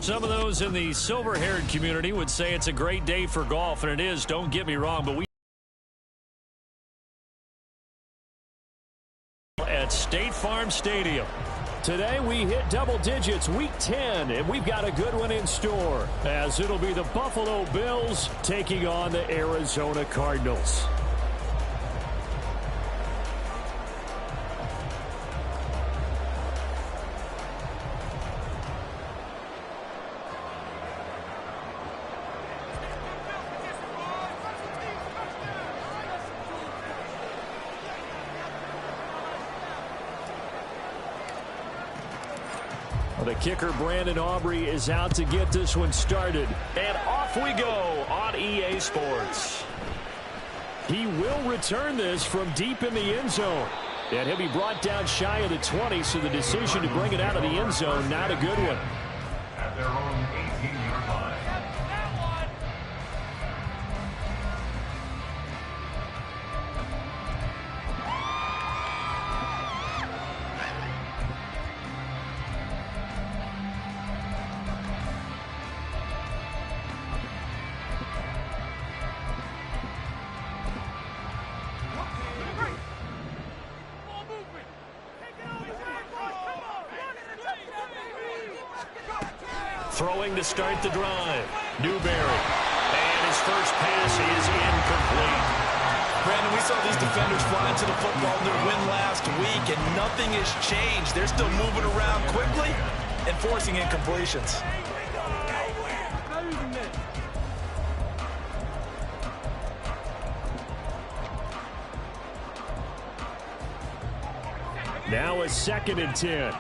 Some of those in the silver-haired community would say it's a great day for golf, and it is, don't get me wrong, but we at State Farm Stadium. Today we hit double digits, week 10, and we've got a good one in store, as it'll be the Buffalo Bills taking on the Arizona Cardinals. The kicker, Brandon Aubrey, is out to get this one started. And off we go on EA Sports. He will return this from deep in the end zone. And he'll be brought down shy of the 20, so the decision to bring it out of the end zone, not a good one. At their own 18-yard line. Throwing to start the drive. Newberry. And his first pass is incomplete. Brandon, we saw these defenders fly into the football in their win last week, and nothing has changed. They're still moving around quickly and forcing incompletions. Now a 2nd and 10.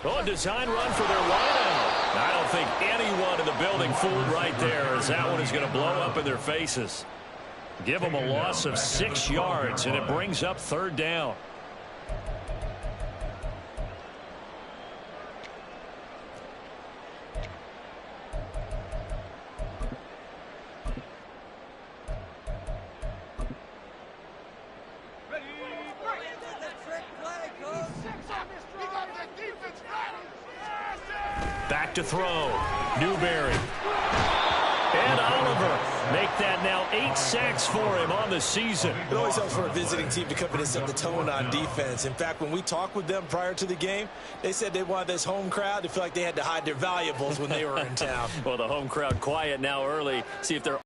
Oh, design run for their wideout. I don't think anyone in the building fooled right there, as that one is going to blow up in their faces. Give them a loss of 6 yards, and it brings up 3rd down. Back to throw. Newberry. And Oliver make that now 8 sacks for him on the season. It always helps for a visiting team to come in and set the tone on defense. In fact, when we talked with them prior to the game, they said they wanted this home crowd to feel like they had to hide their valuables when they were in town. Well, the home crowd quiet now early. See if they're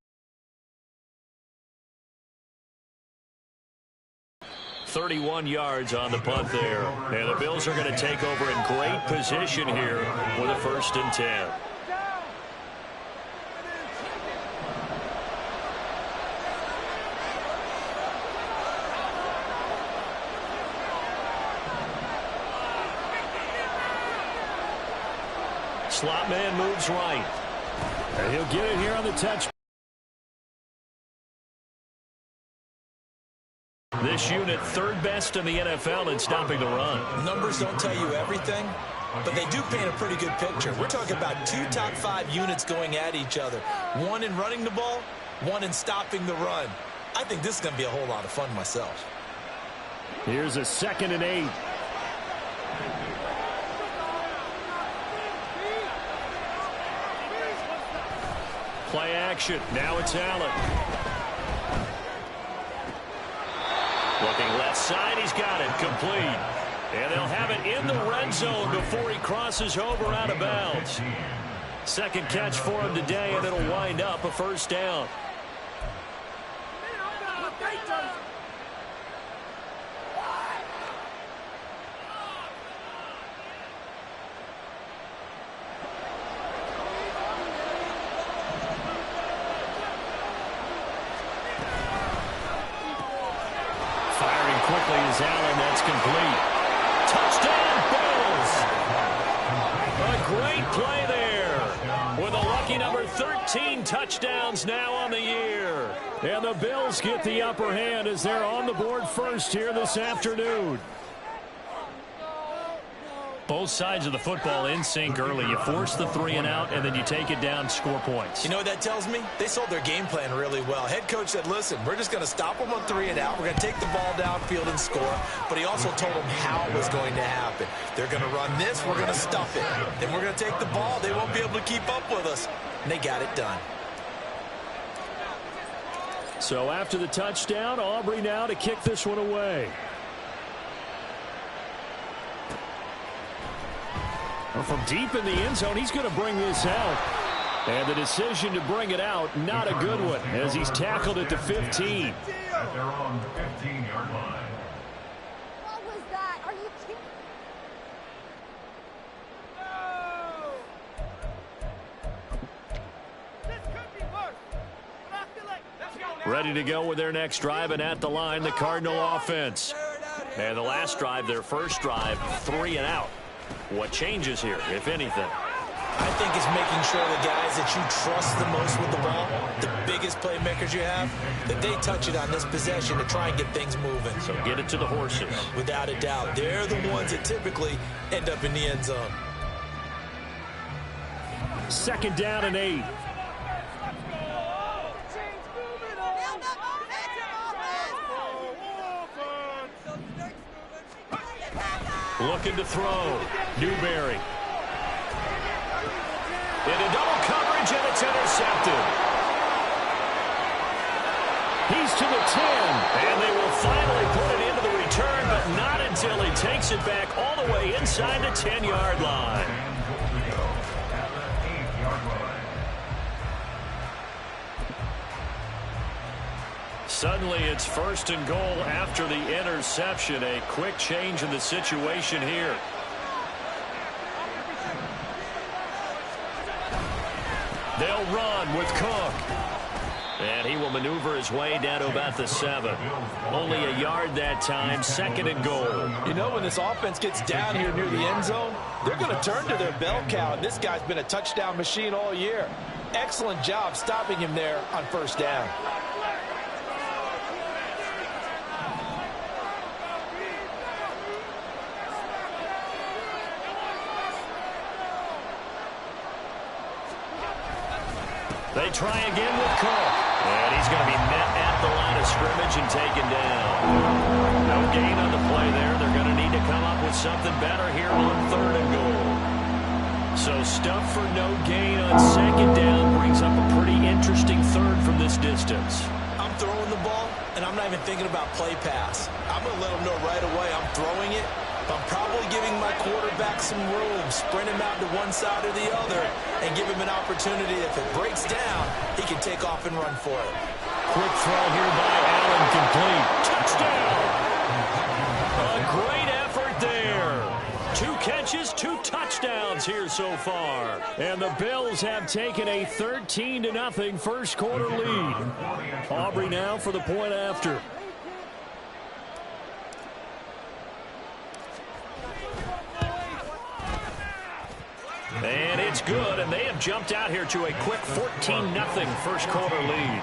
31 yards on the punt there. And the Bills are going to take over in great position here with a 1st and 10. Slot man moves right. And he'll get it here on the touch. This unit 3rd best in the NFL in stopping the run. Numbers don't tell you everything, but they do paint a pretty good picture. We're talking about 2 top 5 units going at each other. 1 in running the ball, 1 in stopping the run. I think this is going to be a whole lot of fun myself. Here's a 2nd and 8. Play action. Now it's Allen. Looking left side, he's got it, complete. And they'll have it in the red zone before he crosses over out of bounds. 2nd catch for him today, and it'll wind up a 1st down. Quickly is Allen, that's complete. Touchdown, Bills! A great play there with a lucky number 13 touchdowns now on the year. And the Bills get the upper hand as they're on the board first here this afternoon. Both sides of the football in sync early. You force the 3 and out, and then you take it down, score points. You know what that tells me? They sold their game plan really well. Head coach said, listen, we're just going to stop them on 3 and out. We're going to take the ball downfield and score. But he also told them how it was going to happen. They're going to run this. We're going to stuff it. Then we're going to take the ball. They won't be able to keep up with us. And they got it done. So after the touchdown, Aubrey now to kick this one away. Well, from deep in the end zone, he's going to bring this out. And the decision to bring it out, not a good one, as he's tackled at the 15. At their own 15-yard line. What was that? Are you kidding? No! This could be worse. But I feel like let's go now. Ready to go with their next drive, and at the line, the Cardinal offense. And the last drive, their first drive, 3 and out. What changes here, if anything? I think it's making sure the guys that you trust the most with the ball, the biggest playmakers you have, that they touch it on this possession to try and get things moving. So get it to the horses. Without a doubt, they're the ones that typically end up in the end zone. 2nd down and 8. Looking to throw. Newberry. Into double coverage, and it's intercepted. He's to the 10, and they will finally put it into the return, but not until he takes it back all the way inside the 10-yard line. Suddenly, it's 1st and goal after the interception. A quick change in the situation here. They'll run with Cook. And he will maneuver his way down to about the 7. Only a yard that time, 2nd and goal. You know, when this offense gets down here near the end zone, they're going to turn to their bell cow, and this guy's been a touchdown machine all year. Excellent job stopping him there on 1st down. They try again with Cook. And he's going to be met at the line of scrimmage and taken down. No gain on the play there. They're going to need to come up with something better here on 3rd and goal. So stuff for no gain on 2nd down brings up a pretty interesting 3rd from this distance. I'm throwing the ball, and I'm not even thinking about play pass. I'm going to let them know right away I'm throwing it. I'm probably giving my quarterback some room, sprint him out to one side or the other, and give him an opportunity. If it breaks down, he can take off and run for it. Quick throw here by Allen, complete. Touchdown! A great effort there. 2 catches, 2 touchdowns here so far. And the Bills have taken a 13-0 first quarter lead. Aubrey now for the point after. And it's good, and they have jumped out here to a quick 14-0 first quarter lead.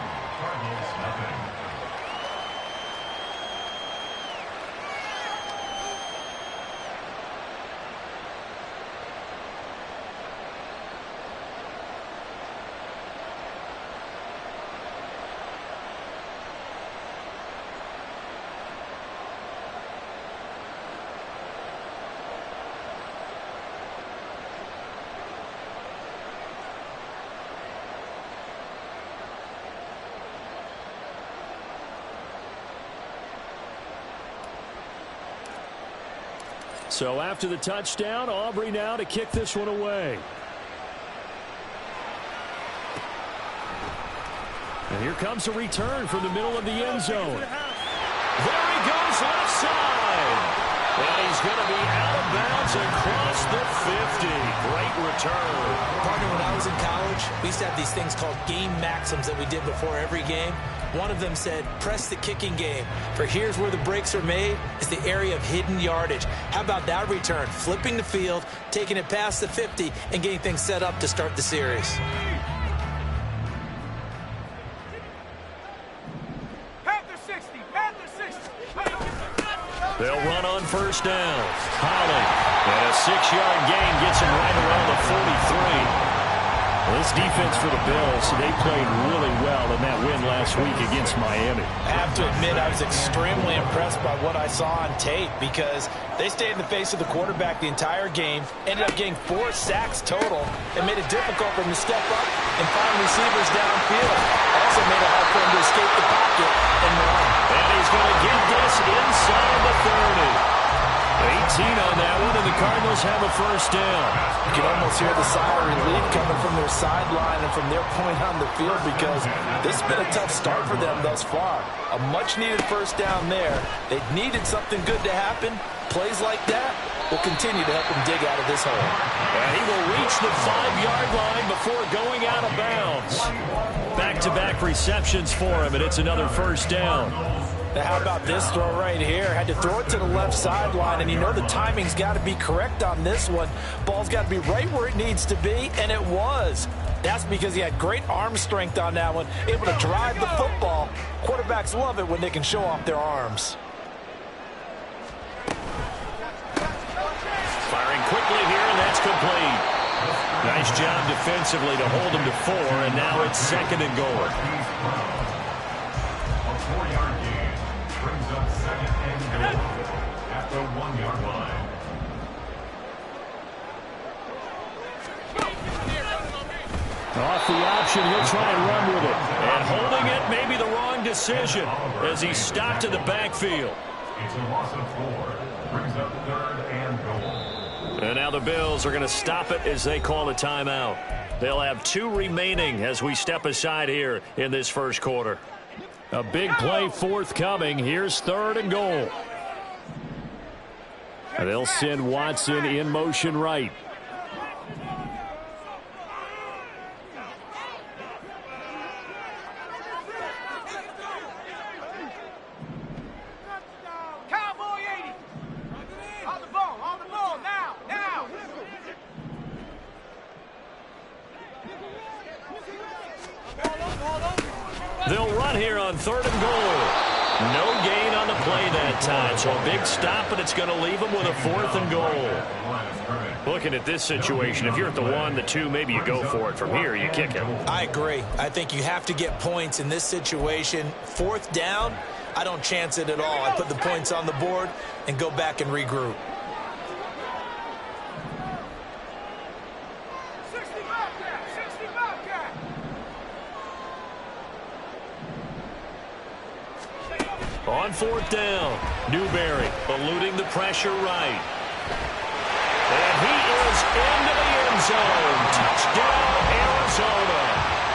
So after the touchdown, Aubrey now to kick this one away. And here comes a return from the middle of the end zone. There he goes left side. And he's going to be out of bounds across the 50. Great return. Partner, when I was in college, we used to have these things called game maxims that we did before every game. One of them said, press the kicking game. For here's where the breaks are made, is the area of hidden yardage. How about that return? Flipping the field, taking it past the 50, and getting things set up to start the series. Panther 60! Panther 60! They'll run on first down. Holland, and a 6-yard gain gets him right around the 43. Well, this defense for the Bills, they played really well in that win last week against Miami. I have to admit, I was extremely impressed by what I saw on tape because they stayed in the face of the quarterback the entire game, ended up getting 4 sacks total, and made it difficult for him to step up and find receivers downfield. Also made it hard for him to escape the pocket and run. And he's going to get this inside the 30. 18 on that one, and the Cardinals have a first down. You can almost hear the sigh of relief coming from their sideline and from their point on the field because this has been a tough start for them thus far. A much-needed first down there. They needed something good to happen. Plays like that will continue to help them dig out of this hole. And he will reach the 5-yard line before going out of bounds. Back-to-back receptions for him, and it's another first down. Now, how about this throw right here? Had to throw it to the left sideline, and you know the timing's got to be correct on this one. Ball's got to be right where it needs to be, and it was. That's because he had great arm strength on that one, able to drive the football. Quarterbacks love it when they can show off their arms. Firing quickly here, and that's complete. Nice job defensively to hold him to 4, and now it's 2nd and goal. A 4-yard gain brings up 2nd and goal at the 1-yard line. Off the option, he'll try and run with it. And holding it may be the wrong decision as he stopped in the backfield. It's a loss of 4. Brings up 3rd and goal. And now the Bills are going to stop it as they call a timeout. They'll have 2 remaining as we step aside here in this first quarter. A big play forthcoming. Here's 3rd and goal. They'll send Watson in motion right. Cowboy 80. On the ball, now. They'll run here on 3rd and goal. No gain on the play that time, so a big stop, but it's going to leave them with a 4th and goal. Looking at this situation, if you're at the 1, the 2, maybe you go for it. From here, you kick it. I agree. I think you have to get points in this situation. 4th down, I don't chance it at all. I put the points on the board and go back and regroup. 65 guy. On 4th down, Newberry eluding the pressure right. And he is into the end zone. Touchdown, Arizona.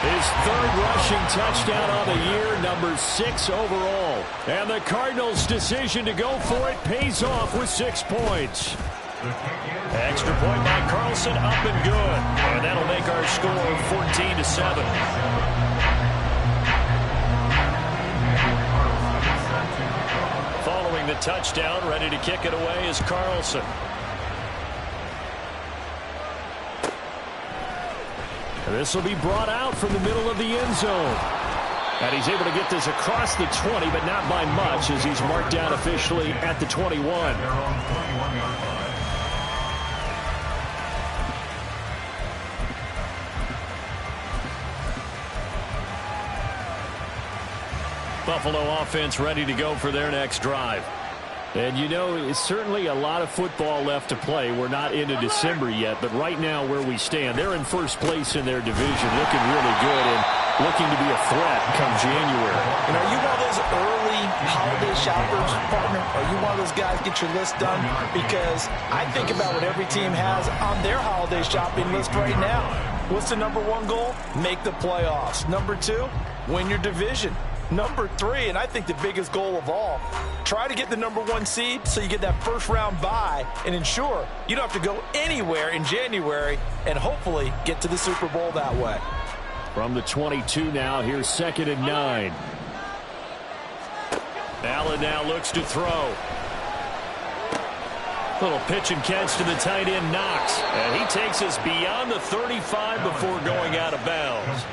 His 3rd rushing touchdown on the year, number 6 overall. And the Cardinals' decision to go for it pays off with 6 points. Extra point by Carlson, up and good. And that'll make our score 14-7. Following the touchdown, ready to kick it away is Carlson. And this will be brought out from the middle of the end zone. And he's able to get this across the 20, but not by much as he's marked down officially at the 21. Buffalo offense ready to go for their next drive. And you know, it's certainly a lot of football left to play. We're not into December yet, but right now where we stand, they're in first place in their division, looking really good and looking to be a threat come January. And are you one of those early holiday shoppers, partner? Are you one of those guys get your list done? Because I think about what every team has on their holiday shopping list right now. What's the number 1 goal? Make the playoffs. Number 2, win your division. Number 3, and I think the biggest goal of all, try to get the number 1 seed so you get that first round bye and ensure you don't have to go anywhere in January and hopefully get to the Super Bowl that way. From the 22 now, here's 2nd and 9. Allen now looks to throw. Little pitch and catch to the tight end, Knox. And he takes us beyond the 35 before going out of bounds.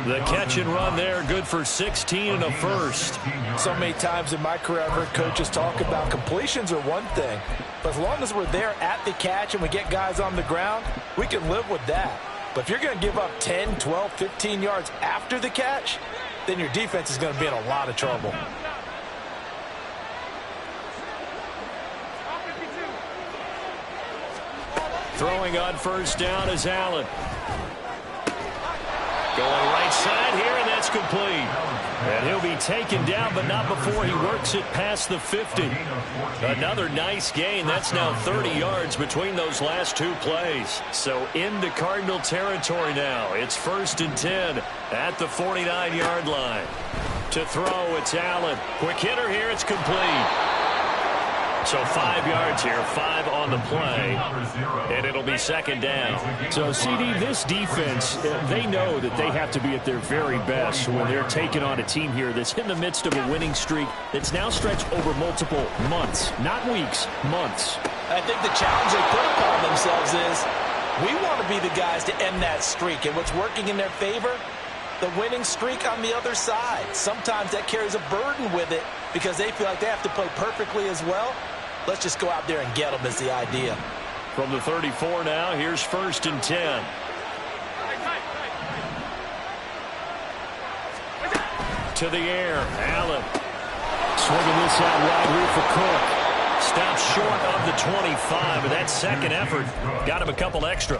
The catch and run there, good for 16 and a first. So many times in my career, I've heard coaches talk about completions are one thing. But as long as we're there at the catch and we get guys on the ground, we can live with that. But if you're going to give up 10, 12, 15 yards after the catch, then your defense is going to be in a lot of trouble. Throwing on first down is Allen. Going right side here, and that's complete. And he'll be taken down, but not before he works it past the 50. Another nice gain. That's now 30 yards between those last two plays. So into Cardinal territory now. It's 1st and 10 at the 49-yard line. To throw, it's Allen. Quick hitter here, it's complete. So 5 yards here, 5 on the play, and it'll be second down. So, CD, this defense, they know that they have to be at their very best when they're taking on a team here that's in the midst of a winning streak that's now stretched over multiple months, not weeks, months. I think the challenge they put upon themselves is we want to be the guys to end that streak, and what's working in their favor, the winning streak on the other side. Sometimes that carries a burden with it because they feel like they have to play perfectly as well. Let's just go out there and get them is the idea. From the 34 now, here's 1st and 10. To the air, Allen. Swinging this out wide here for Cook. Stops short of the 25, but that second effort got him a couple extra.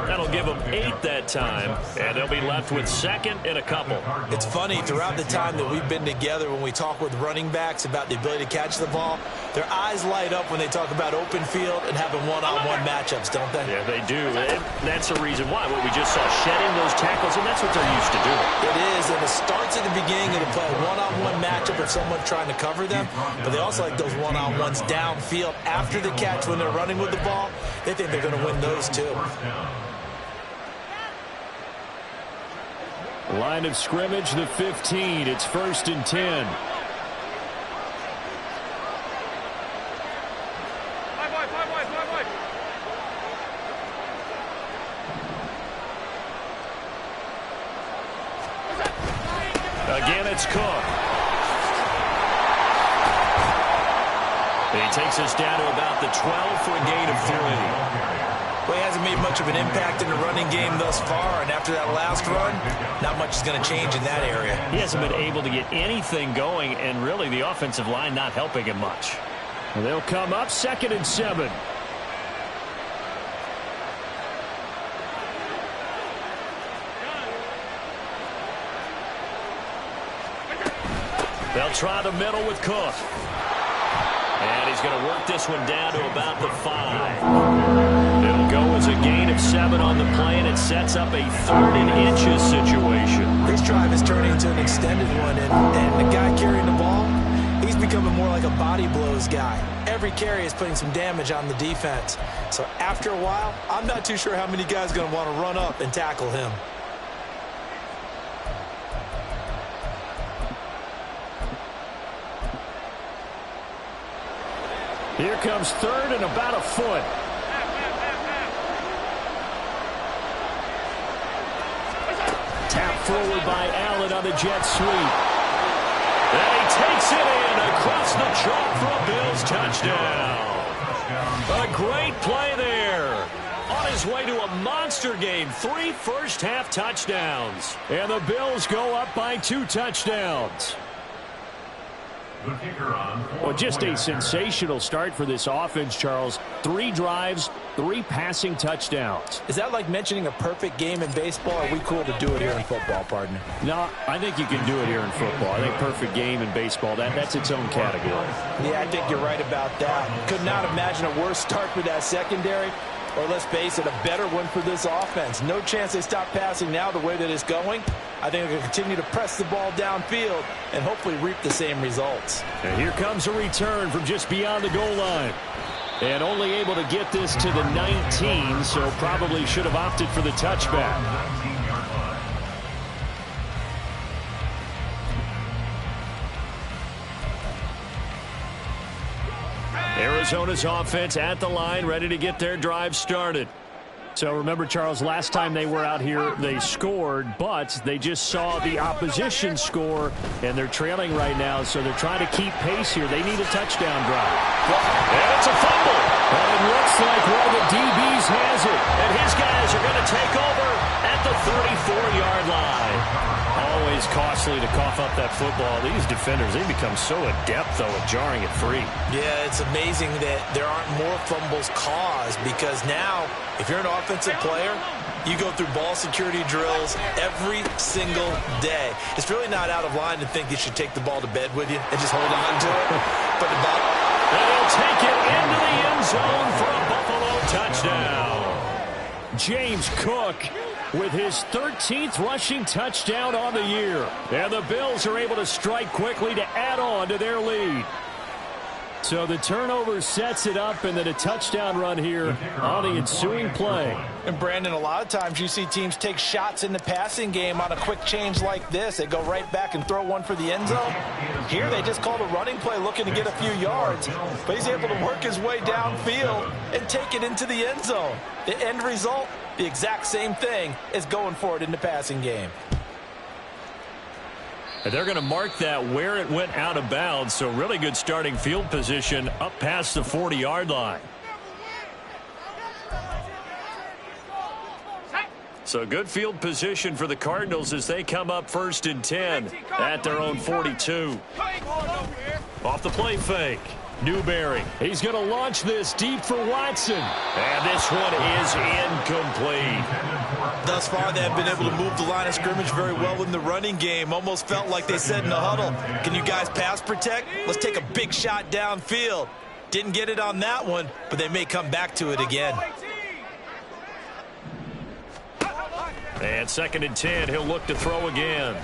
That'll give him 8 that time, and they'll be left with 2nd and a couple. It's funny, throughout the time that we've been together, when we talk with running backs about the ability to catch the ball, their eyes light up when they talk about open field and having one-on-one matchups, don't they? Yeah, they do. And that's the reason why. What we just saw, shedding those tackles, and that's what they're used to doing. It is, and it starts at the beginning of the play, one-on-one matchup if someone's trying to cover them, but they also like those one-on-ones downfield after the catch when they're running with the ball. They think they're going to win those too. Line of scrimmage, the 15. It's 1st and 10. Again, it's Cook. He takes us down to about the 12 for a gain of 3. Well, he hasn't made much of an impact in the running game thus far, and after that last run, not much is going to change in that area. He hasn't been able to get anything going, and really the offensive line not helping him much. Well, they'll come up 2nd and 7. They'll try the middle with Cook. And he's going to work this one down to about the 5. It'll go as a gain of 7 on the play, and it sets up a 3rd and inches situation. This drive is turning into an extended one, and the guy carrying the ball, he's becoming more like a body blows guy. Every carry is putting some damage on the defense. So after a while, I'm not too sure how many guys are going to want to run up and tackle him. Here comes 3rd and about a foot. Tap forward by Allen on the jet sweep. And he takes it in across the chalk for a Bills touchdown. A great play there. On his way to a monster game, 3 first-half touchdowns. And the Bills go up by 2 touchdowns. Well, just a sensational start for this offense, Charles. 3 drives, 3 passing touchdowns. Is that like mentioning a perfect game in baseball? Or are we cool to do it here in football, partner? No, I think you can do it here in football. I think perfect game in baseball, that's its own category. Yeah, I think you're right about that. Could not imagine a worse start for that secondary. Or let's face it, a better one for this offense. No chance they stop passing now the way that it's going. I think they're going to continue to press the ball downfield and hopefully reap the same results. And here comes a return from just beyond the goal line. And only able to get this to the 19, so probably should have opted for the touchback. Arizona's offense at the line, ready to get their drive started. So remember, Charles, last time they were out here, they scored, but they just saw the opposition score, and they're trailing right now, so they're trying to keep pace here. They need a touchdown drive. And it's a fumble. And it looks like one of the DBs has it. And his guys are going to take over at the 34-yard line. Always costly to cough up that football. These defenders, they become so adept, though, at jarring it free. Yeah, it's amazing that there aren't more fumbles caused, because now, if you're an offensive player, you go through ball security drills every single day. It's really not out of line to think you should take the ball to bed with you and just hold on to it. But the ball... And he'll take it into the end zone for a Buffalo touchdown. James Cook with his 13th rushing touchdown on the year. And the Bills are able to strike quickly to add on to their lead. So the turnover sets it up, and then a touchdown run here on the ensuing play. And Brandon, a lot of times you see teams take shots in the passing game on a quick change like this. They go right back and throw one for the end zone. Here they just called a running play looking to get a few yards, but he's able to work his way downfield and take it into the end zone. The end result, the exact same thing as going for it in the passing game. And they're going to mark that where it went out of bounds, so really good starting field position up past the 40-yard line. So good field position for the Cardinals as they come up 1st and 10 at their own 42. Off the play fake. Newberry. He's going to launch this deep for Watson. And this one is incomplete. Thus far, they have been able to move the line of scrimmage very well in the running game. Almost felt like they said in the huddle, can you guys pass protect? Let's take a big shot downfield. Didn't get it on that one, but they may come back to it again. And 2nd and 10, he'll look to throw again.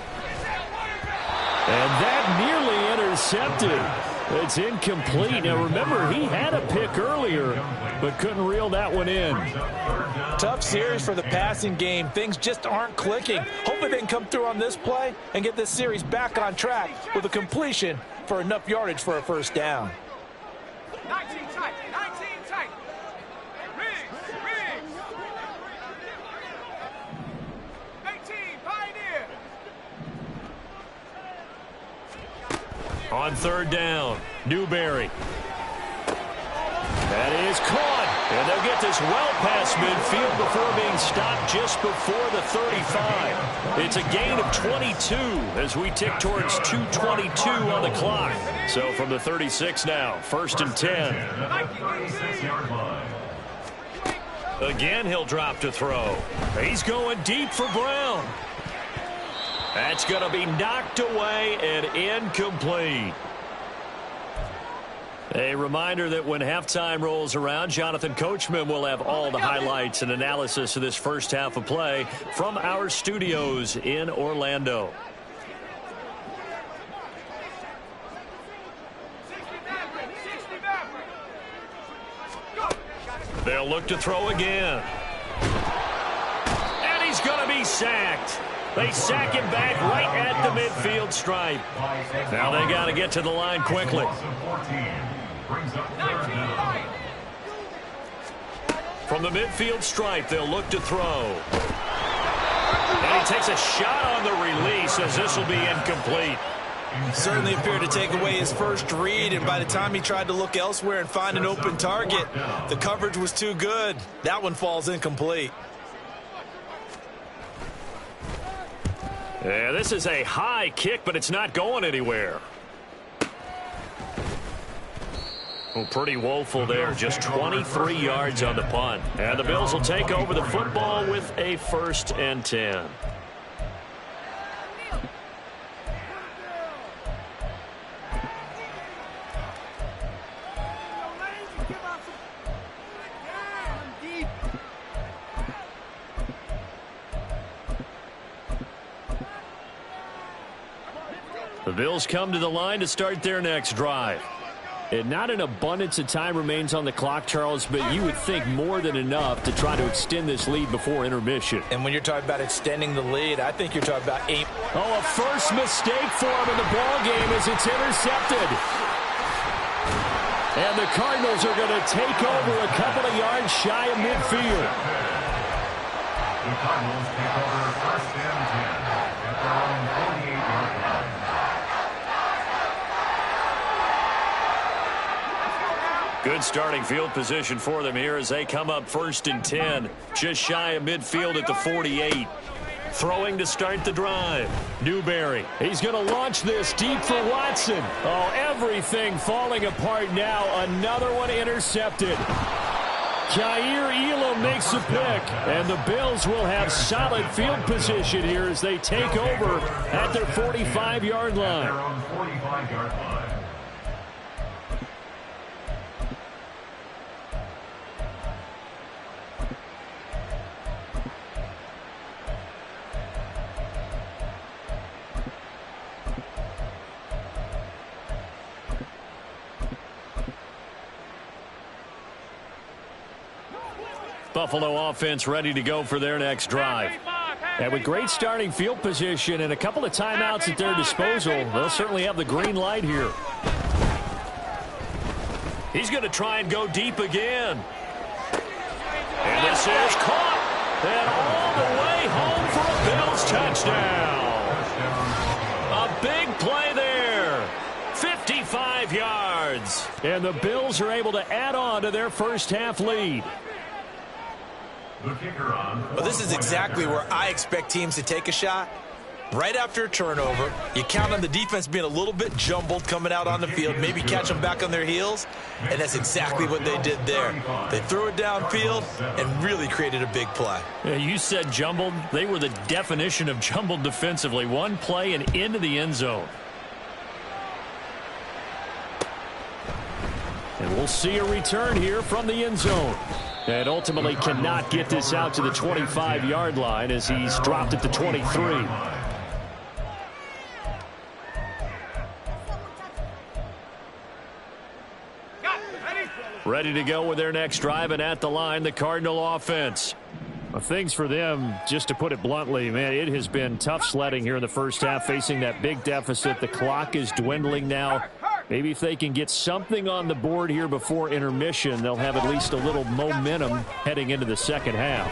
And that nearly intercepted. It's incomplete. Now, remember, he had a pick earlier, but couldn't reel that one in. Tough series for the passing game. Things just aren't clicking. Hopefully they can come through on this play and get this series back on track with a completion for enough yardage for a first down. 19 tight. 19 tight. Riggs. 18, Pioneer. On 3rd down, Newberry. That is caught. And they'll get this well past midfield before being stopped just before the 35. It's a gain of 22 as we tick towards 2:22 on the clock. So from the 36 now, 1st and 10. Again, he'll drop to throw. He's going deep for Brown. That's going to be knocked away and incomplete. A reminder that when halftime rolls around, Jonathan Coachman will have all the highlights and analysis of this first half of play from our studios in Orlando. They'll look to throw again. And he's going to be sacked. They sack him back right at the midfield stripe. Now they got to get to the line quickly. From the midfield stripe, they'll look to throw. And he takes a shot on the release as this will be incomplete. Certainly appeared to take away his first read, and by the time he tried to look elsewhere and find an open target, the coverage was too good. That one falls incomplete. Yeah, this is a high kick, but it's not going anywhere. Oh, pretty woeful there. Just 23 yards on the punt. And the Bills will take over the football with a 1st and 10. The Bills come to the line to start their next drive. And not an abundance of time remains on the clock, Charles, but you would think more than enough to try to extend this lead before intermission. And when you're talking about extending the lead, I think you're talking about 8. Oh, a first mistake for him in the ball game as it's intercepted. And the Cardinals are going to take over a couple of yards shy of midfield. The Cardinals take over first and 10 at their own 48-yard line. Good starting field position for them here as they come up first and 10, just shy of midfield at the 48. Throwing to start the drive. Newberry. He's going to launch this deep for Watson. Oh, everything falling apart now. Another one intercepted. Jair Elam makes a pick, and the Bills will have solid field position here as they take over at their 45-yard line. Their own 45-yard line. Buffalo offense ready to go for their next drive. And with great starting field position and a couple of timeouts at their disposal, they'll certainly have the green light here. He's going to try and go deep again. And this is caught. And all the way home for a Bills touchdown. A big play there. 55 yards. And the Bills are able to add on to their first half lead. Well, this is exactly where I expect teams to take a shot. Right after a turnover, you count on the defense being a little bit jumbled coming out on the field, maybe catch them back on their heels, and that's exactly what they did there. They threw it downfield and really created a big play. Yeah, you said jumbled. They were the definition of jumbled defensively. One play and into the end zone. And we'll see a return here from the end zone. And ultimately cannot get this out to the 25-yard line as he's dropped at the 23. Ready to go with their next drive, and at the line, the Cardinal offense. Well, things for them, just to put it bluntly, man, it has been tough sledding here in the first half, facing that big deficit. The clock is dwindling now. Maybe if they can get something on the board here before intermission, they'll have at least a little momentum heading into the second half.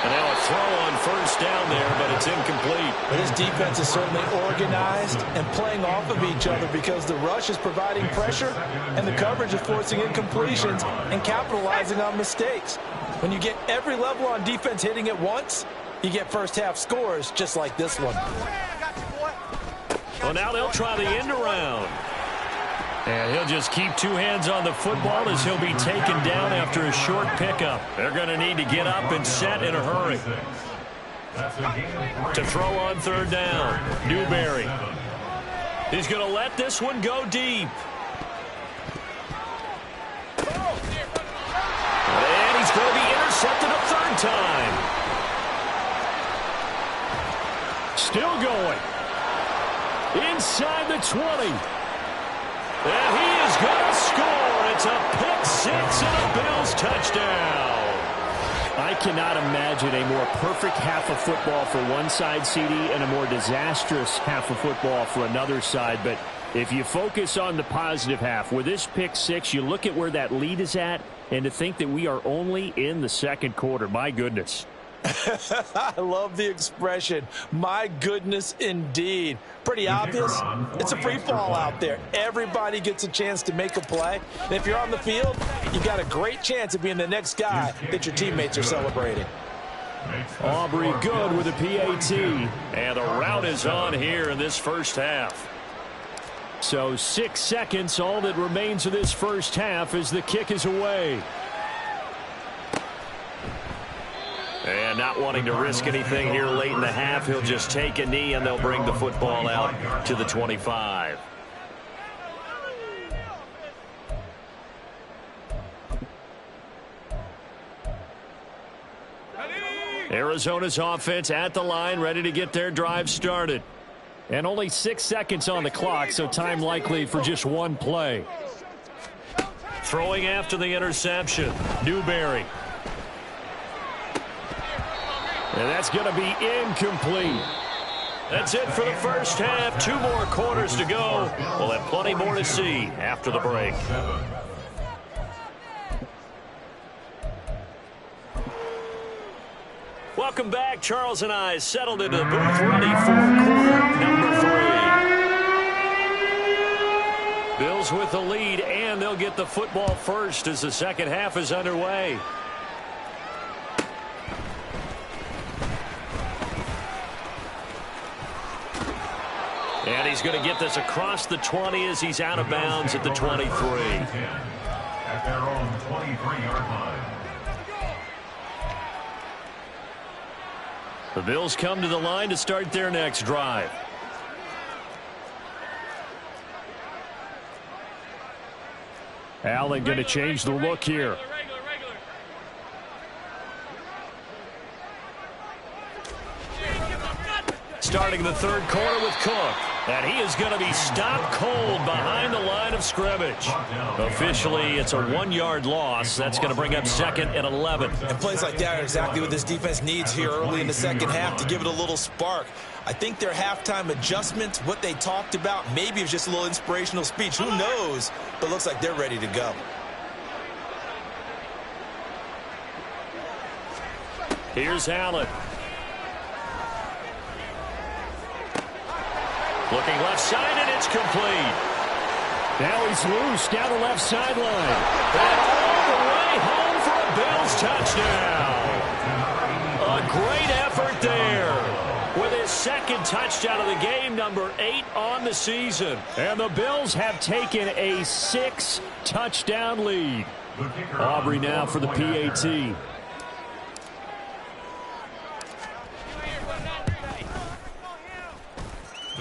And now a throw on first down there, but it's incomplete. This defense is certainly organized and playing off of each other because the rush is providing pressure and the coverage is forcing incompletions and capitalizing on mistakes. When you get every level on defense hitting at once, you get first half scores just like this one. Well, now they'll try the end around. And he'll just keep two hands on the football as he'll be taken down after a short pickup. They're going to need to get up and set in a hurry. To throw on third down, Newberry. He's going to let this one go deep. And he's going to be intercepted a third time. Still going. Inside the 20. And he is going to score. It's a pick six and a Bills touchdown. I cannot imagine a more perfect half of football for one side, CD, and a more disastrous half of football for another side. But if you focus on the positive half, with this pick six, you look at where that lead is at, and to think that we are only in the second quarter. My goodness. I love the expression. My goodness, indeed. Pretty obvious. It's a free fall out there. Everybody gets a chance to make a play. And if you're on the field, you've got a great chance of being the next guy that your teammates are celebrating. Aubrey good with a PAT. And the route is on here in this first half. So 6 seconds, all that remains of this first half as the kick is away. And not wanting to risk anything here late in the half, he'll just take a knee and they'll bring the football out to the 25. Arizona's offense at the line, ready to get their drive started. And only 6 seconds on the clock, so time likely for just one play. Throwing after the interception, Newberry. And that's going to be incomplete. That's it for the first half. 2 more quarters to go. We'll have plenty more to see after the break. Welcome back. Charles and I settled into the booth ready for quarter number 3. Bills with the lead, and they'll get the football first as the second half is underway. And he's going to get this across the 20 as he's out of bounds at the 23. At their own 23-yard line. The Bills come to the line to start their next drive. Allen going to change the look here. Starting the third quarter with Cook. And he is going to be stopped cold behind the line of scrimmage. Officially, it's a 1-yard loss. That's going to bring up 2nd and 11. And plays like that are exactly what this defense needs here early in the second half to give it a little spark. I think their halftime adjustment, what they talked about, maybe it was just a little inspirational speech. Who knows? But looks like they're ready to go. Here's Allen. Looking left side, and it's complete. Now he's loose down the left sideline. And all the way home for a Bills touchdown. A great effort there. With his second touchdown of the game, number 8 on the season. And the Bills have taken a 6-touchdown lead. Aubrey now for the PAT.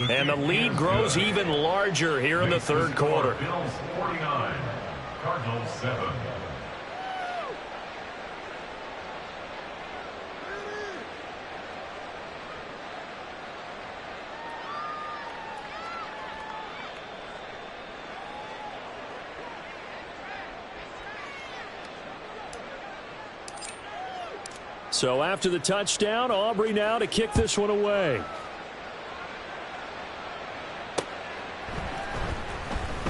And the lead grows even larger here in the third quarter. Bills 49, Cardinals 7. So after the touchdown, Aubrey now to kick this one away.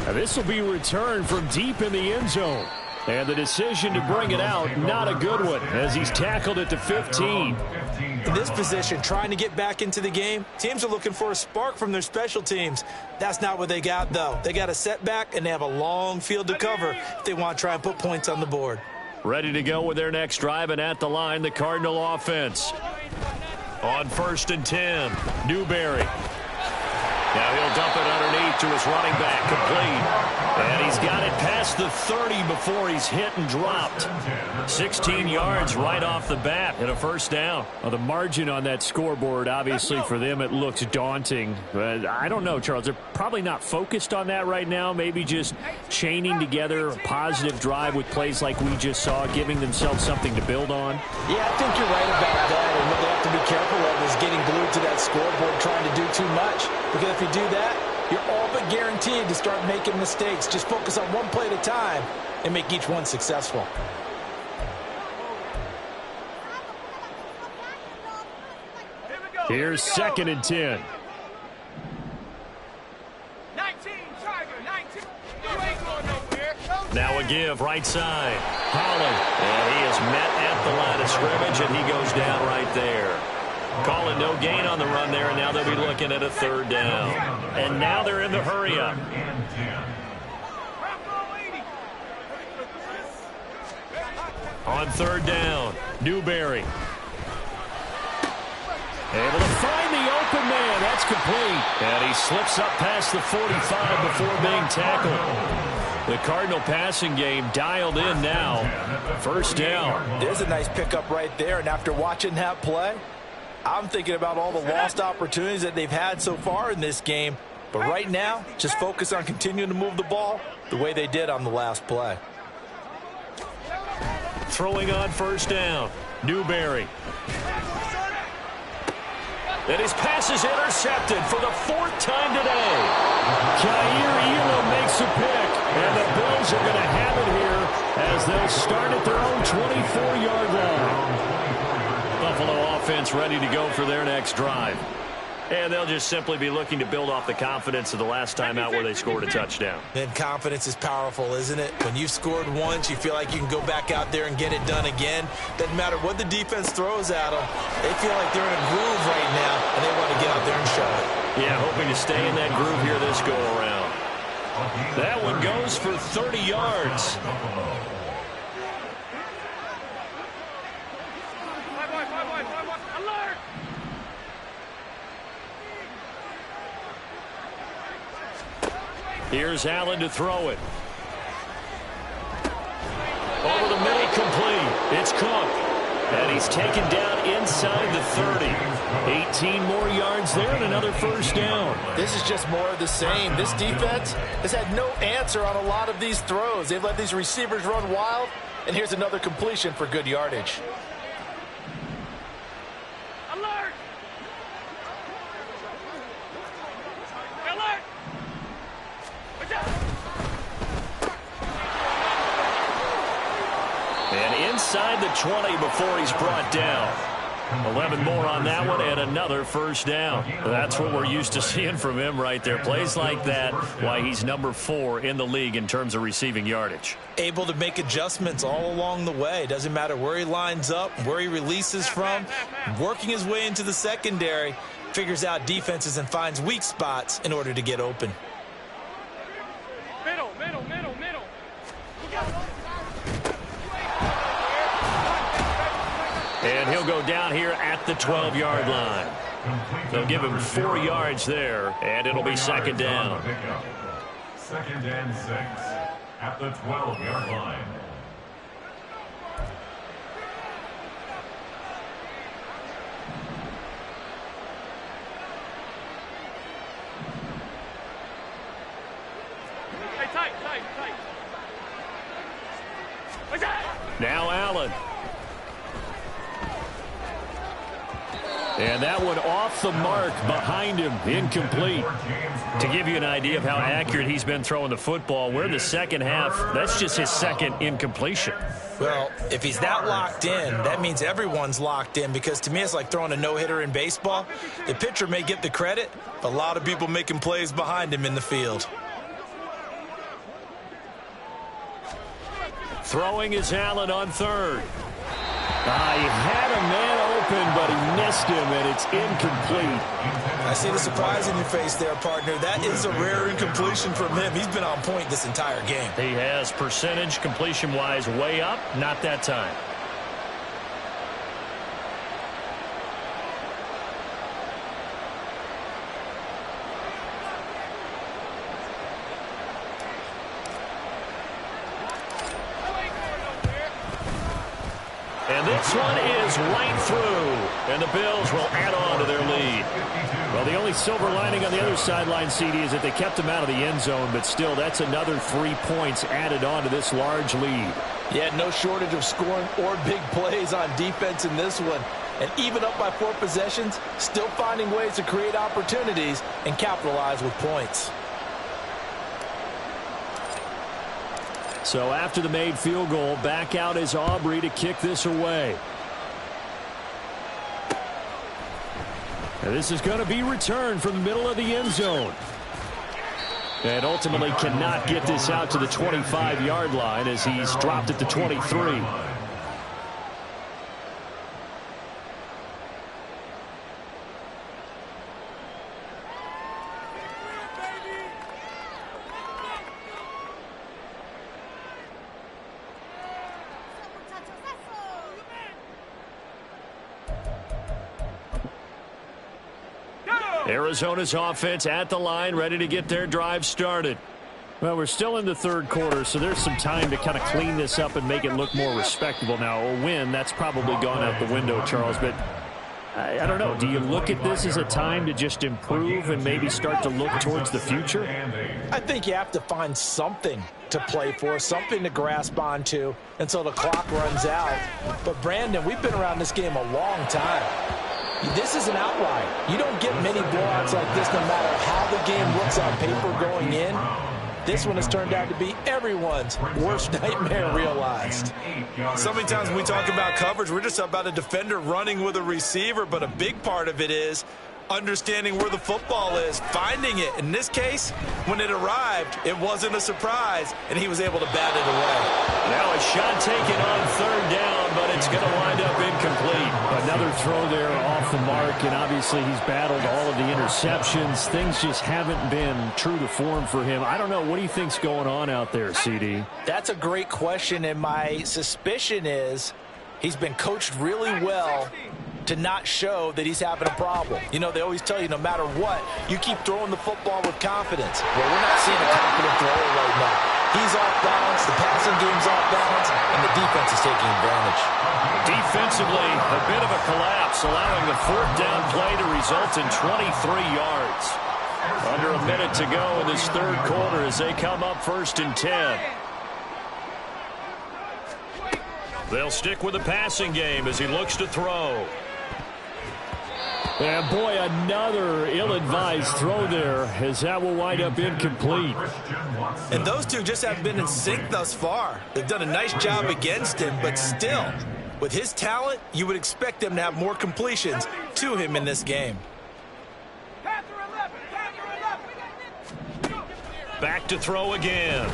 Now this will be returned from deep in the end zone. And the decision to bring it out, not a good one, as he's tackled at the 15. In this position, trying to get back into the game, teams are looking for a spark from their special teams. That's not what they got, though. They got a setback, and they have a long field to cover if they want to try and put points on the board. Ready to go with their next drive, and at the line, the Cardinal offense. On 1st and 10, Newberry. Now he'll dump it underneath to his running back, complete. And he's got it past the 30 before he's hit and dropped. 16 yards right off the bat and a first down. Well, the margin on that scoreboard, obviously for them, it looks daunting. But I don't know, Charles. They're probably not focused on that right now. Maybe just chaining together a positive drive with plays like we just saw, giving themselves something to build on. Yeah, I think you're right about that. And what they have to be careful of is getting glued to that scoreboard, trying to do too much. Because if you do that, you're all but guaranteed to start making mistakes. Just focus on one play at a time and make each one successful. Here's 2nd and 10. 19, Tiger, 19. You ain't going nowhere. Now a give, right side. Holland. And he is met at the line of scrimmage, and he goes down right there. Calling no gain on the run there, and now they'll be looking at a 3rd down. And now they're in the hurry-up. On 3rd down, Newberry. Able to find the open man. That's complete. And he slips up past the 45 before being tackled. The Cardinal passing game dialed in now. 1st down. There's a nice pickup right there. And after watching that play, I'm thinking about all the lost opportunities that they've had so far in this game. But right now, just focus on continuing to move the ball the way they did on the last play. Throwing on 1st down, Newberry. And his pass is intercepted for the 4th time today. Jair Elam makes a pick. And the Bills are going to have it here as they'll start at their own 24-yard line. Buffalo offense ready to go for their next drive. And they'll just simply be looking to build off the confidence of the last time out where they scored a touchdown. And confidence is powerful, isn't it? When you've scored once, you feel like you can go back out there and get it done again. Doesn't matter what the defense throws at them. They feel like they're in a groove right now, and they want to get out there and show it. Yeah, hoping to stay in that groove here this go-around. That one goes for 30 yards. Here's Allen to throw it. Over the middle, complete. It's Cook. And he's taken down inside the 30. 18 more yards there and another first down. This is just more of the same. This defense has had no answer on a lot of these throws. They've let these receivers run wild, and here's another completion for good yardage. Alert! Alert! And inside the 20 before he's brought down. 11 more on that one and another first down. That's what we're used to seeing from him right there. Plays like that, why he's number 4 in the league in terms of receiving yardage. Able to make adjustments all along the way. Doesn't matter where he lines up, where he releases from. Working his way into the secondary. Figures out defenses and finds weak spots in order to get open. Middle, middle, middle, middle. And he'll go down here at the 12-yard line. They'll give him 4 yards there, and it'll be second down. Second and 6 at the 12-yard line. Hey, tight, tight, tight. What's that? Now Allen. And that one off the mark behind him, incomplete. To give you an idea of how accurate he's been throwing the football, we're in the second half. That's just his second incompletion. Well, if he's that locked in, that means everyone's locked in, because to me it's like throwing a no-hitter in baseball. The pitcher may get the credit, but a lot of people making plays behind him in the field. Throwing is Allen on third. He had a man open, but he missed him, and it's incomplete. I see the surprise in your face there, partner. That is a rare incompletion from him. He's been on point this entire game. He has percentage completion-wise way up, not that time. And this one is right through, and the Bills will add on to their lead. Well, the only silver lining on the other sideline, CD, is that they kept him out of the end zone, but still, that's another 3 points added on to this large lead. Yeah, no shortage of scoring or big plays on defense in this one. And even up by 4 possessions, still finding ways to create opportunities and capitalize with points. So after the made field goal, back out is Aubrey to kick this away. And this is going to be returned from the middle of the end zone. And ultimately cannot get this out to the 25-yard line as he's dropped at the 23. Arizona's offense at the line, ready to get their drive started. Well, we're still in the third quarter, so there's some time to kind of clean this up and make it look more respectable. Now, a win, that's probably gone out the window, Charles, but I don't know. Do you look at this as a time to just improve and maybe start to look towards the future? I think you have to find something to play for, something to grasp onto until the clock runs out. But, Brandon, we've been around this game a long time. This is an outlier. You don't get many blowouts like this no matter how the game looks on paper going in. This one has turned out to be everyone's worst nightmare realized. So many times when we talk about coverage, we're just about a defender running with a receiver, but a big part of it is understanding where the football is, finding it. In this case, when it arrived, it wasn't a surprise, and he was able to bat it away. Now a shot taken on third down, but it's going to wind up incomplete. Another throw there off the mark, and obviously he's battled all of the interceptions. Things just haven't been true to form for him. I don't know. What do you think's going on out there, CD? That's a great question, and my suspicion is he's been coached really well to not show that he's having a problem. You know, they always tell you no matter what, you keep throwing the football with confidence. Well, we're not seeing a confident thrower right now. He's off balance, the passing game's off balance, and the defense is taking advantage. Defensively, a bit of a collapse, allowing the fourth down play to result in 23 yards. Under a minute to go in this third quarter as they come up 1st and 10. They'll stick with the passing game as he looks to throw. And boy, another ill-advised throw there as that will wind up incomplete. And those two just haven't been in sync thus far. They've done a nice job against him, but still, with his talent, you would expect them to have more completions to him in this game. Back to throw again.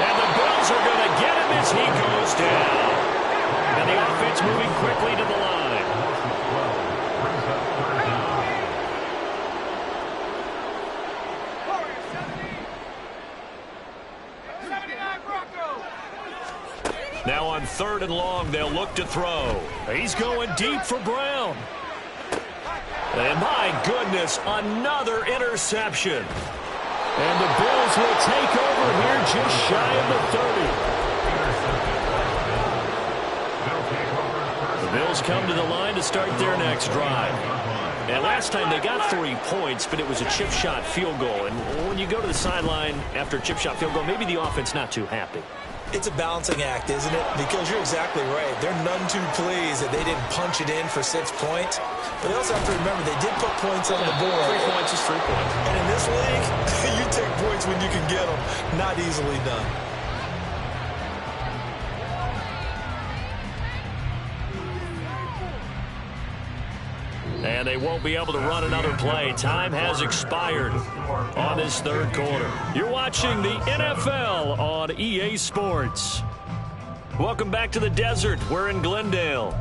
And the Bills are going to get him as he goes down. And the offense moving quickly to the line. Now on 3rd and long, they'll look to throw. He's going deep for Brown. And my goodness, another interception. And the Bills will take over here just shy of the 30. The Bills come to the line to start their next drive. And last time they got 3 points, but it was a chip shot field goal. And when you go to the sideline after a chip shot field goal, maybe the offense not too happy. It's a balancing act, isn't it? Because you're exactly right. They're none too pleased that they didn't punch it in for 6 points. But they also have to remember they did put points on the board. 3 points is 3 points. And in this league, you take points when you can get them. Not easily done. And they won't be able to run another play. Time has expired on this third quarter. You're watching the NFL on EA Sports. Welcome back to the desert. We're in Glendale.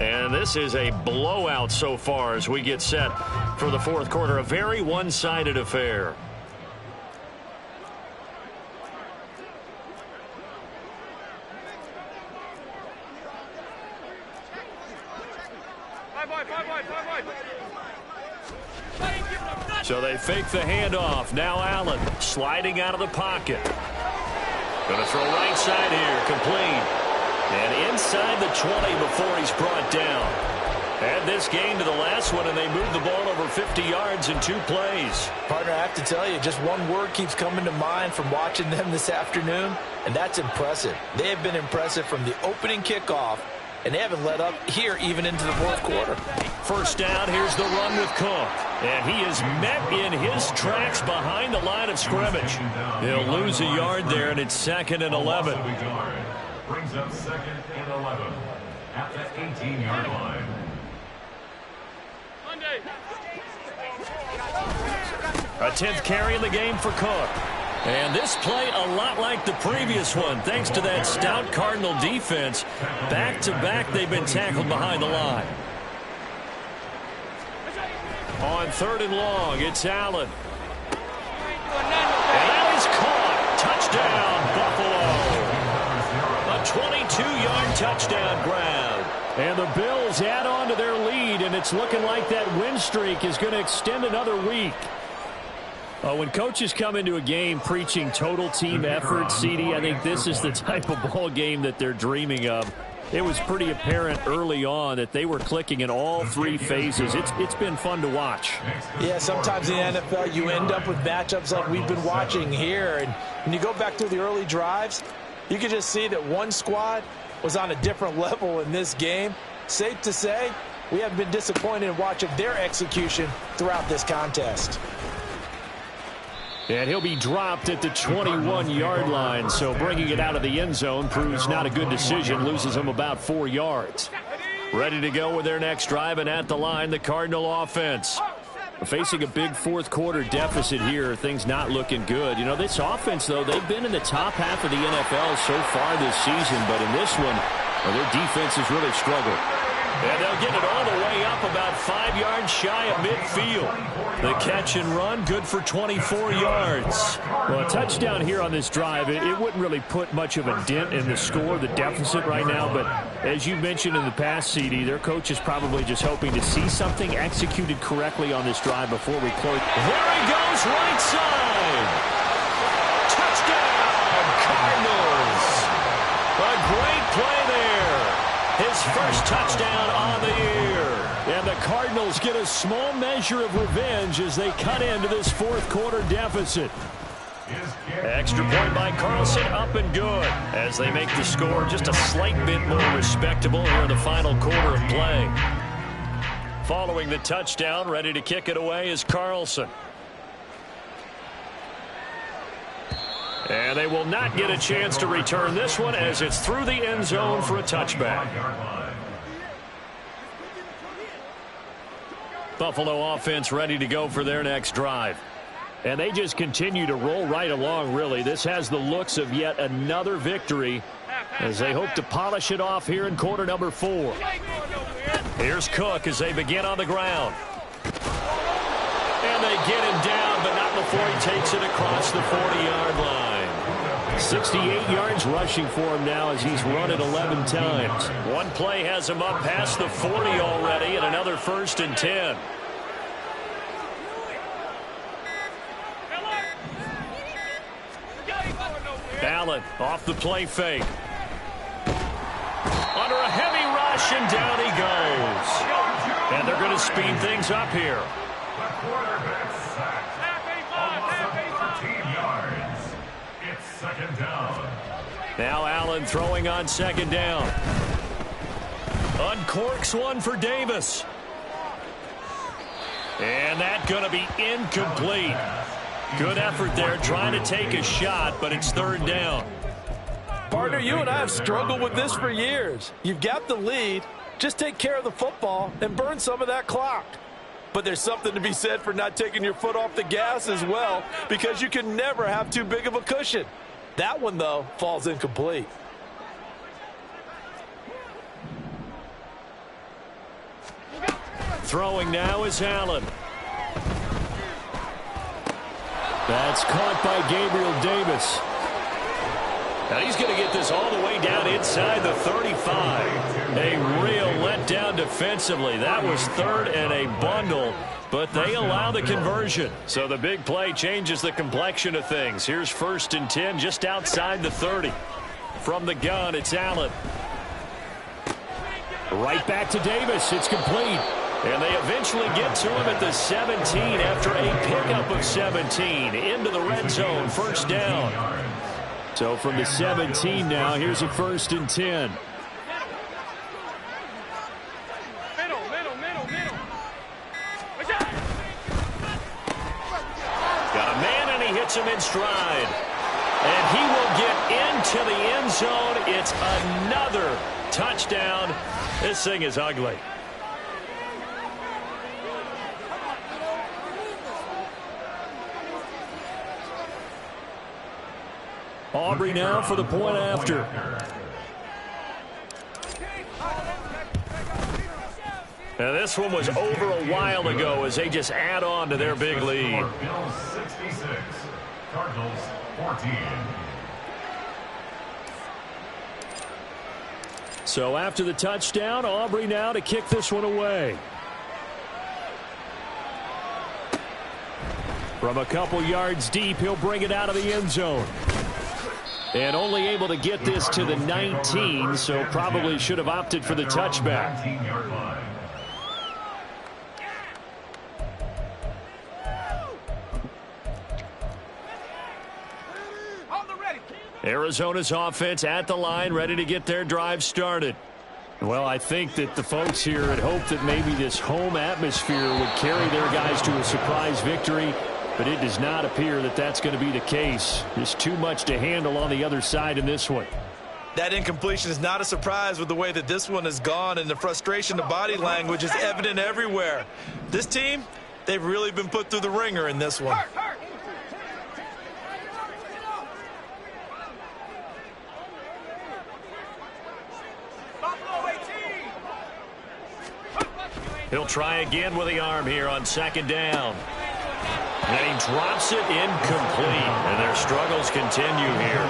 And this is a blowout so far as we get set for the fourth quarter. A very one-sided affair. So they fake the handoff. Now Allen sliding out of the pocket. Going to throw right side here. Complete. And inside the 20 before he's brought down. Add this game to the last one, and they moved the ball over 50 yards in 2 plays. Partner, I have to tell you, just one word keeps coming to mind from watching them this afternoon, and that's impressive. They have been impressive from the opening kickoff, and they haven't let up here even into the fourth quarter. First down, here's the run with Cook. And he is met in his tracks behind the line of scrimmage. He'll lose a yard there, and it's 2nd and 11. Brings up 2nd and 11 at the 18-yard line. A 10th carry in the game for Cook. And this play a lot like the previous one, thanks to that stout Cardinal defense. Back-to-back, they've been tackled behind the line. On 3rd and long, it's Allen. And that is caught. Touchdown, Buffalo. A 22-yard touchdown grab. And the Bills add on to their lead, and it's looking like that win streak is going to extend another week. When coaches come into a game preaching total team effort, CD, I think this is the type of ball game that they're dreaming of. It was pretty apparent early on that they were clicking in all 3 phases. It's been fun to watch. Yeah, sometimes in the NFL you end up with matchups like we've been watching here. And when you go back through the early drives, you can just see that one squad was on a different level in this game. Safe to say, we haven't been disappointed in watching their execution throughout this contest. And he'll be dropped at the 21-yard line, so bringing it out of the end zone proves not a good decision, loses him about 4 yards. Ready to go with their next drive, and at the line, the Cardinal offense. Facing a big fourth-quarter deficit here, things not looking good. You know, this offense, though, they've been in the top half of the NFL so far this season, but in this one, well, their defense has really struggled. And they'll get it all the way up about 5 yards shy of midfield. The catch and run, good for 24 yards. Well, a touchdown here on this drive, it wouldn't really put much of a dent in the score, the deficit right now. But as you mentioned in the past, CD, their coach is probably just hoping to see something executed correctly on this drive before we close. There he goes, right side. Touchdown, Cardinals. A great play there. His first touchdown on the year. And the Cardinals get a small measure of revenge as they cut into this fourth-quarter deficit. Extra point by Carlson, up and good, as they make the score just a slight bit more respectable here in the final quarter of play. Following the touchdown, ready to kick it away is Carlson. And they will not get a chance to return this one as it's through the end zone for a touchback. Buffalo offense ready to go for their next drive. And they just continue to roll right along, really. This has the looks of yet another victory as they hope to polish it off here in quarter number 4. Here's Cook as they begin on the ground. And they get him down, but not before he takes it across the 40-yard line. 68 yards rushing for him now as he's run it 11 times. One play has him up past the 40 already, and another 1st and 10. Allen off the play fake. Under a heavy rush, and down he goes. And they're going to speed things up here. The quarterback sacked. Almost 13 yards. It's second down. Now Allen throwing on second down. Uncorks one for Davis. And that's going to be incomplete. Good effort there trying to take a shot, but it's third down. Partner, you and I have struggled with this for years. You've got the lead. Just take care of the football and burn some of that clock. But there's something to be said for not taking your foot off the gas as well, because you can never have too big of a cushion. That one, though, falls incomplete. Throwing now is Allen. That's caught by Gabriel Davis. Now he's going to get this all the way down inside the 35. A real letdown defensively. That was third and a bundle, but they allow the conversion. So the big play changes the complexion of things. Here's 1st and 10 just outside the 30. From the gun, it's Allen. Right back to Davis. It's complete. And they eventually get to him at the 17 after a pickup of 17. Into the red zone, 1st down. So from the 17 now, here's a 1st and 10. Got a man, and he hits him in stride. And he will get into the end zone. It's another touchdown. This thing is ugly. Aubrey now for the point after. Now this one was over a while ago as they just add on to their big lead. Bills 66, Cardinals 14. So after the touchdown, Aubrey now to kick this one away. From a couple yards deep, he'll bring it out of the end zone. And only able to get this to the 19, so probably should have opted for the touchback. Arizona's offense at the line, ready to get their drive started. Well, I think that the folks here had hoped that maybe this home atmosphere would carry their guys to a surprise victory, but it does not appear that that's going to be the case. There's too much to handle on the other side in this one. That incompletion is not a surprise with the way that this one has gone, and the frustration, the body language is evident everywhere. This team, they've really been put through the ringer in this one. He'll try again with the arm here on second down. And he drops it incomplete, and their struggles continue here.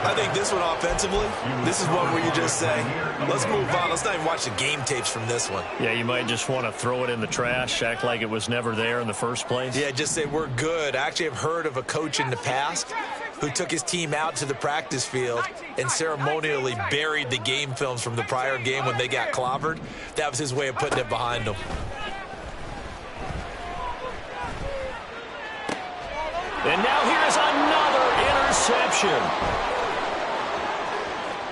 I think this one offensively, this is one where you just say, let's move on. Let's not even watch the game tapes from this one. Yeah, you might just want to throw it in the trash, act like it was never there in the first place. Yeah, just say we're good. I actually have heard of a coach in the past who took his team out to the practice field and ceremonially buried the game films from the prior game when they got clobbered. That was his way of putting it behind them. And now here's another interception.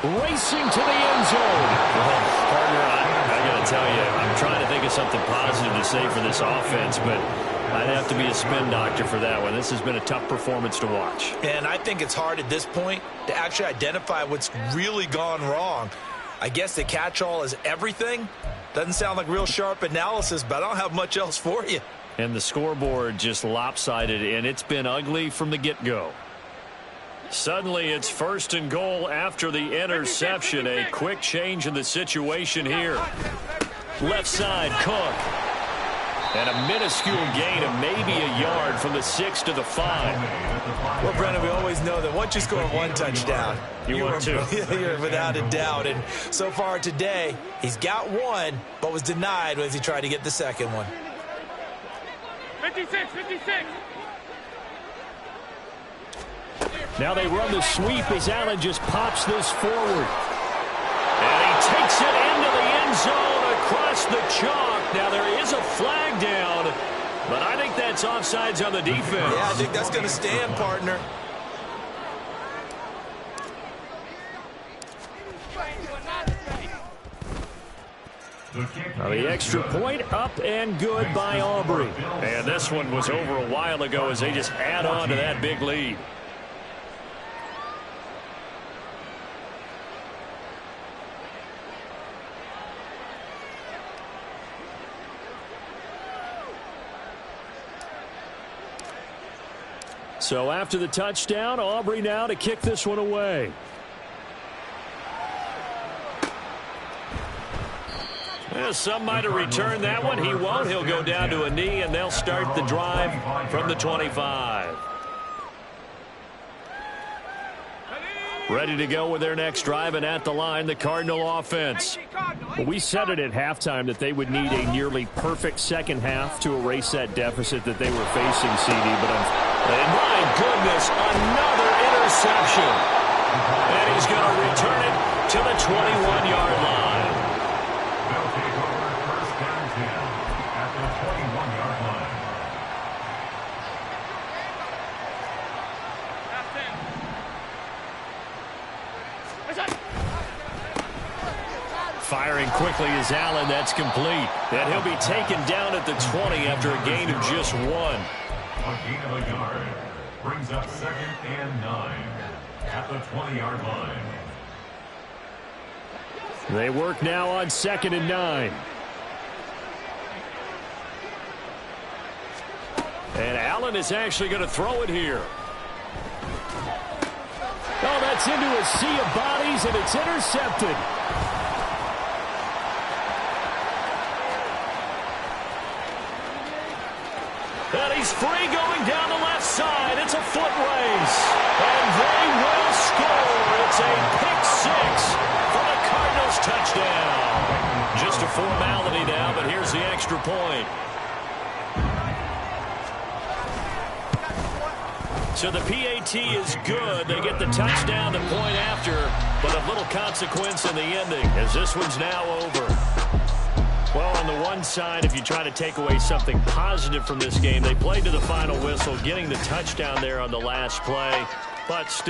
Racing to the end zone. Well, partner, I got to tell you, I'm trying to think of something positive to say for this offense, but I'd have to be a spin doctor for that one. This has been a tough performance to watch. And I think it's hard at this point to actually identify what's really gone wrong. I guess the catch-all is everything. Doesn't sound like real sharp analysis, but I don't have much else for you. And the scoreboard just lopsided, and it's been ugly from the get-go. Suddenly, it's 1st and goal after the interception. A quick change in the situation here. Left side, Cook. And a minuscule gain of maybe a yard from the 6 to the 5. Well, Brennan, we always know that once you score one touchdown, you're without a doubt. And so far today, he's got one, but was denied as he tried to get the second one. 56. Now they run the sweep as Allen just pops this forward. And he takes it into the end zone across the chalk. Now there is a flag down, but I think that's offsides on the defense. Yeah, I think that's going to stand, partner. Now the extra point up and good by Aubrey. And this one was over a while ago as they just add on to that big lead. So after the touchdown, Aubrey now to kick this one away. Well, some might have returned that one. He won't. He'll go down to a knee, and they'll start the drive from the 25. Ready to go with their next drive, and at the line, the Cardinal offense. Well, we said it at halftime that they would need a nearly perfect second half to erase that deficit that they were facing, CD. And my goodness, another interception. And he's going to return it to the 21-yard line. They'll take over 1st and 10 at the 21-yard line. Firing quickly is Allen. That's complete. And he'll be taken down at the 20 after a gain of just 1. A gain of a yard brings up 2nd and 9 at the 20-yard line. They work now on 2nd and 9. And Allen is actually going to throw it here. Oh, that's into a sea of bodies, and it's intercepted. And he's free going down the left side. It's a foot race. And they will score. It's a pick 6 for the Cardinals touchdown. Just a formality now, but here's the extra point. So the PAT is good. They get the touchdown, the point after, but of little consequence in the ending as this one's now over. Well, on the one side, if you try to take away something positive from this game, they played to the final whistle, getting the touchdown there on the last play, but still.